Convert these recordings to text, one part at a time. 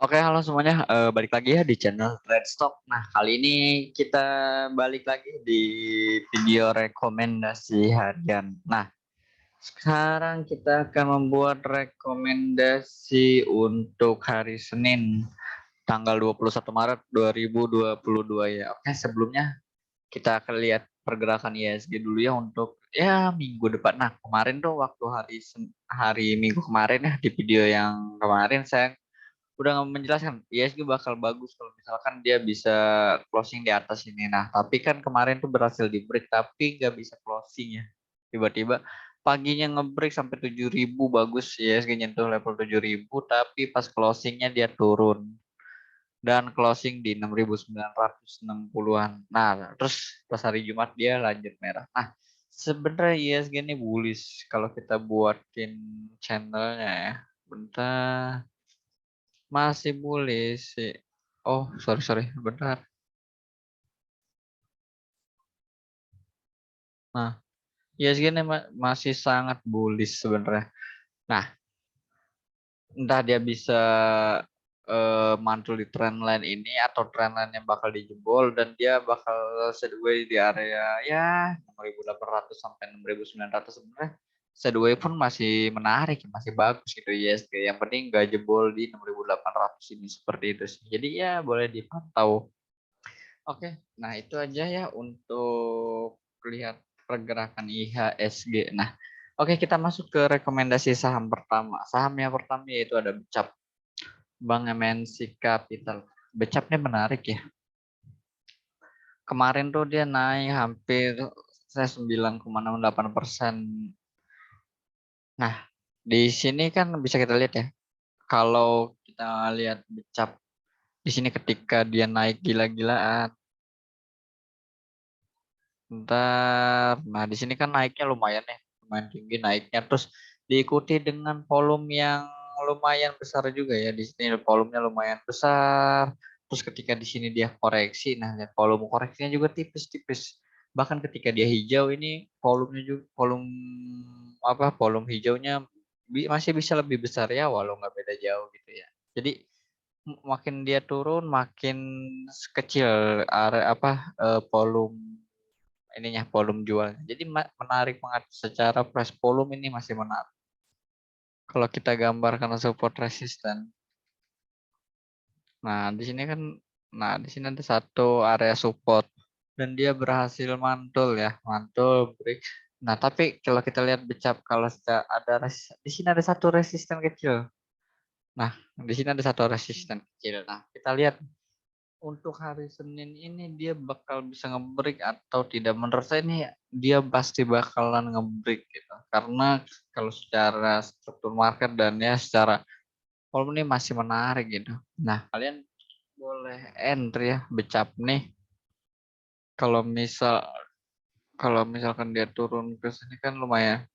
Oke, halo semuanya. Balik lagi ya di channel Redstock. Nah, kali ini kita balik lagi di video rekomendasi harian. Nah, sekarang kita akan membuat rekomendasi untuk hari Senin, tanggal 21 Maret 2022 ya. Oke, sebelumnya kita akan lihat pergerakan IHSG dulu ya untuk ya minggu depan. Nah, kemarin tuh waktu hari Minggu kemarin ya di video yang kemarin saya udah menjelaskan ISG bakal bagus kalau misalkan dia bisa closing di atas ini. Nah, tapi kan kemarin tuh berhasil di break tapi nggak bisa closing ya. Tiba-tiba paginya nge-break sampai 7.000 bagus ISG nyentuh level 7.000 tapi pas closingnya dia turun dan closing di 6.960-an. Nah, terus pas hari Jumat dia lanjut merah. Nah, sebenarnya ISG ini bullish kalau kita buatin channelnya ya. Bentar. Masih boleh sih. Oh, sorry, bentar. Nah, ISG ini masih sangat bullish sebenarnya. Nah, entah dia bisa mantul di trendline ini atau trendline yang bakal dijebol dan dia bakal sideways di area ya 6.800 sampai 6.900 sebenarnya. Sideways pun masih menarik, masih bagus gitu ISG. Yang penting nggak jebol di 6.800 ini seperti itu sih. Jadi ya boleh dipantau. Oke, nah itu aja ya untuk lihat pergerakan IHSG. Nah, oke kita masuk ke rekomendasi saham pertama. Saham yang pertama yaitu ada Becap, Bank MNC Capital. Becapnya menarik ya. Kemarin tuh dia naik hampir 9,68%. Nah, di sini kan bisa kita lihat ya. Kalau kita lihat Becap di sini ketika dia naik gila-gilaan. Bentar. Nah, di sini kan naiknya lumayan ya, lumayan tinggi naiknya. Terus diikuti dengan volume yang lumayan besar juga ya. Di sini volumenya lumayan besar. Terus ketika di sini dia koreksi, nah lihat volume koreksinya juga tipis-tipis. Bahkan ketika dia hijau ini volumenya juga volume hijaunya masih bisa lebih besar ya, walau nggak beda jauh gitu ya. Jadi makin dia turun makin kecil area volume ininya volume jualnya. Jadi menarik banget secara price volume ini masih menarik. Kalau kita gambarkan support resisten. Nah, di sini kan di sini ada satu area support dan dia berhasil mantul ya, mantul break. Nah, tapi kalau kita lihat Becap kalau di sini ada satu resisten kecil. Nah, di sini ada satu resisten kecil. Nah, kita lihat untuk hari Senin ini dia bakal bisa ngebreak atau tidak. Menurut saya ini dia pasti bakalan ngebreak gitu. Karena kalau secara struktur market dan ya secara volume ini masih menarik gitu. Nah, kalian boleh entry ya Becap nih. Kalau misalkan dia turun ke sini kan lumayan.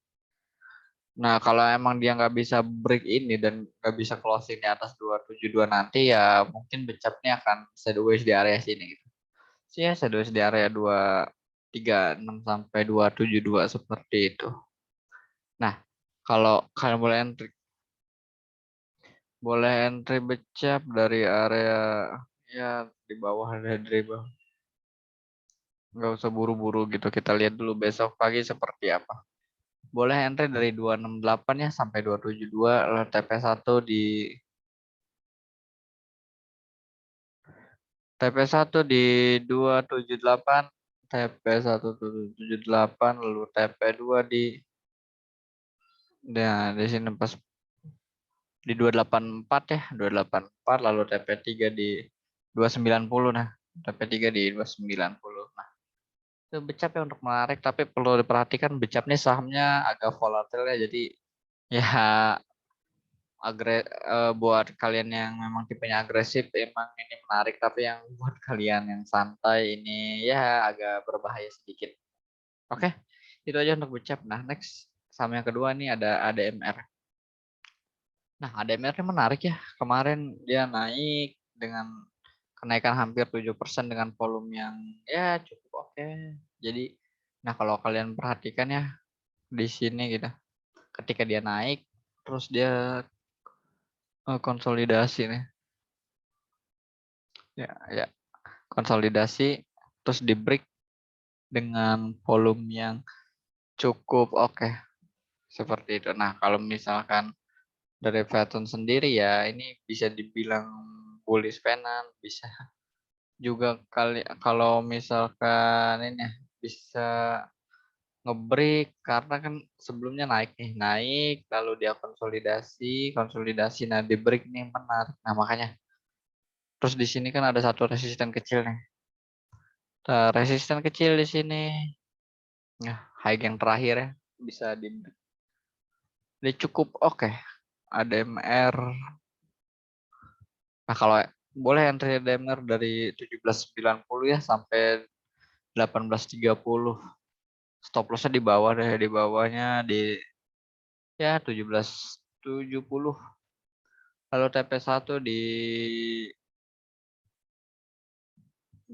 Nah, kalau emang dia nggak bisa break ini dan nggak bisa closing di atas 272 nanti ya mungkin Becapnya akan sideways di area sini gitu. Ya sideways di area 236 sampai 272 seperti itu. Nah, kalau kalian boleh entry Becap dari area ya di bawah dari bawah. Nggak usah buru-buru gitu. Kita lihat dulu besok pagi seperti apa. Boleh entry dari 268 ya sampai 272 TP1 di TP1 di 278, TP178 lalu TP2 di sini pas di 284 ya, 284 lalu TP3 di 290 nah. TP3 di 290. Nah, itu Becap ya untuk menarik tapi perlu diperhatikan Becap nih sahamnya agak volatil ya jadi ya buat kalian yang memang tipenya agresif emang ini menarik tapi yang buat kalian yang santai ini ya agak berbahaya sedikit. Oke, itu aja untuk Becap. Nah, next saham yang kedua nih ada ADMR. Nah, ADMR ini menarik ya. Kemarin dia naik dengan kenaikan hampir 7% dengan volume yang ya cukup oke. Jadi, nah kalau kalian perhatikan ya di sini gitu. Ketika dia naik, terus dia konsolidasi nih. Ya, konsolidasi terus di break dengan volume yang cukup oke. Seperti itu. Nah, kalau misalkan dari Fathom sendiri ya ini bisa dibilang bullish pennant, bisa juga kali kalau misalkan ini ya, bisa ngebreak karena kan sebelumnya naik nih, naik lalu dia konsolidasi, nah di break nih menarik. Nah, makanya terus di sini kan ada satu resisten kecil nih. Nah, resisten kecil di sini. Nah, high yang terakhir ya bisa di dia cukup oke. ADMR. Nah, kalau boleh entry ADMR dari 17.90 ya sampai 18.30. Stop lossnya di bawah deh, di bawahnya di ya 17.70. Lalu TP1 di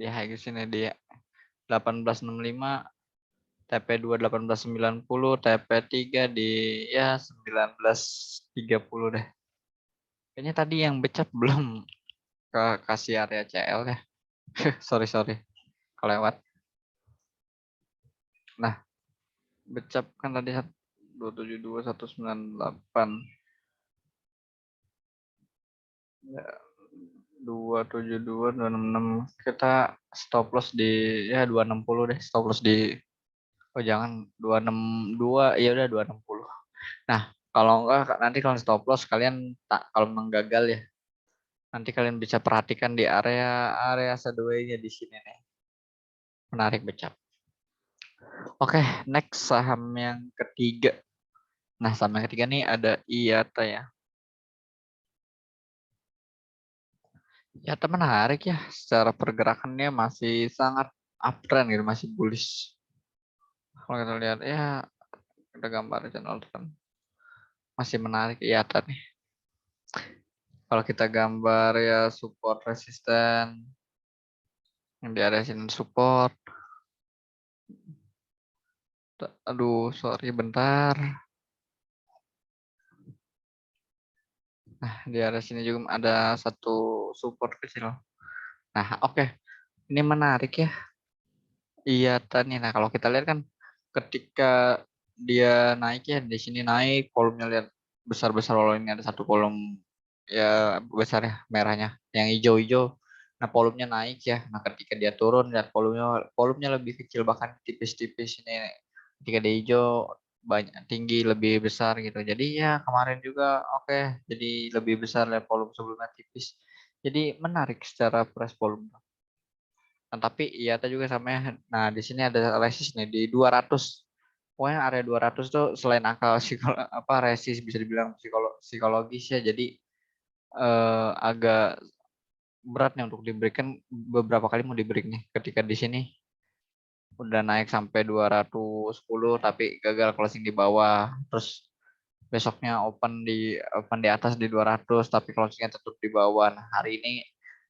high sini di 18.65, TP2 18.90, TP3 di ya 19.30 deh. Kayaknya tadi yang becap belum kasih area CL ya. sorry kelewat. Nah, becap kan tadi 272 198 ya, 272 266 kita stop loss di ya 260 deh, stop loss di oh jangan 262 ya udah 260. Nah, kalau enggak nanti kalau stop loss kalian tak kalau memang gagal ya nanti kalian bisa perhatikan di area sideways-nya di sini nih. Menarik becap. Oke, next saham yang ketiga. Nah, saham yang ketiga nih ada IATA ya. IATA menarik ya, secara pergerakannya masih sangat uptrend gitu, masih bullish. Kalau kita lihat ya ada gambar channel trend. Masih menarik IATA nih. Kalau kita gambar ya support resisten yang di area sini support. Aduh, sorry bentar. Nah, di area sini juga ada satu support kecil. Nah, oke. Ini menarik ya. Iya, nih. Nah, kalau kita lihat kan ketika dia naik ya, di sini naik, volumenya lihat besar-besar, walau ini ada satu kolom ya besar ya, merahnya. Yang hijau-hijau. Nah, volumenya naik ya. Nah, ketika dia turun, lihat volumenya lebih kecil, bahkan tipis-tipis ini. Ketika dia hijau, banyak tinggi lebih besar gitu. Jadi ya kemarin juga oke, jadi lebih besar lihat volume sebelumnya tipis. Jadi menarik secara price volume. Nah, tapi IATA juga sama ya. Nah, di sini ada resist nih di 200. Pokoknya area 200 tuh selain angka resist bisa dibilang psikologis ya. Jadi agak berat nih untuk diberikan, beberapa kali mau diberi nih ketika di sini udah naik sampai 210 tapi gagal closing di bawah. Terus besoknya open di atas di 200 tapi closingnya tetap di bawah. Nah, hari ini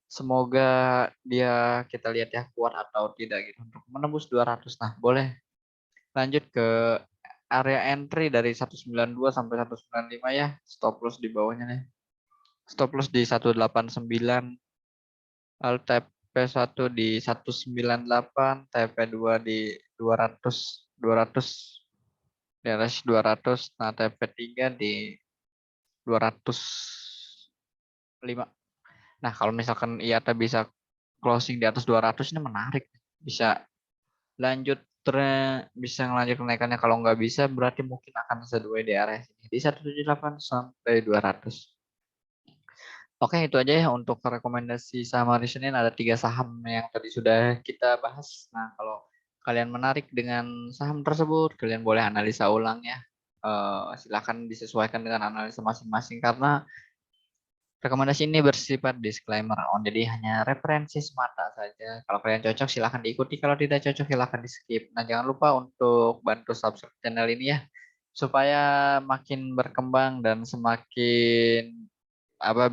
semoga dia kita lihat ya kuat atau tidak gitu untuk menembus 200. Nah, boleh lanjut ke area entry dari 192 sampai 195 ya. Stop loss di bawahnya nih. Stop loss di 189, lalu TP1 di 198, TP2 di 200 di atas 200, nah TP3 di 205. Nah, kalau misalkan IATA bisa closing di atas 200 ini menarik. Bisa lanjut bisa ngelanjut kenaikannya. Kalau nggak bisa berarti mungkin akan sideways di area sini di 178 sampai 200. Oke, itu aja ya untuk rekomendasi saham hari Senin. Ada 3 saham yang tadi sudah kita bahas. Nah, kalau kalian menarik dengan saham tersebut, kalian boleh analisa ulang ya. Silakan disesuaikan dengan analisa masing-masing karena rekomendasi ini bersifat disclaimer on, jadi hanya referensi semata saja. Kalau kalian cocok silahkan diikuti, kalau tidak cocok silahkan di skip. Nah, jangan lupa untuk bantu subscribe channel ini ya, supaya makin berkembang dan semakin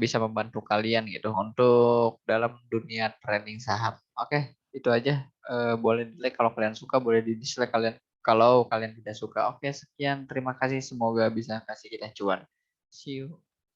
bisa membantu kalian gitu untuk dalam dunia trading saham. Oke, itu aja. Boleh di like kalau kalian suka, boleh di dislike kalian kalau kalian tidak suka. Oke, sekian. Terima kasih. Semoga bisa kasih kita cuan. See you.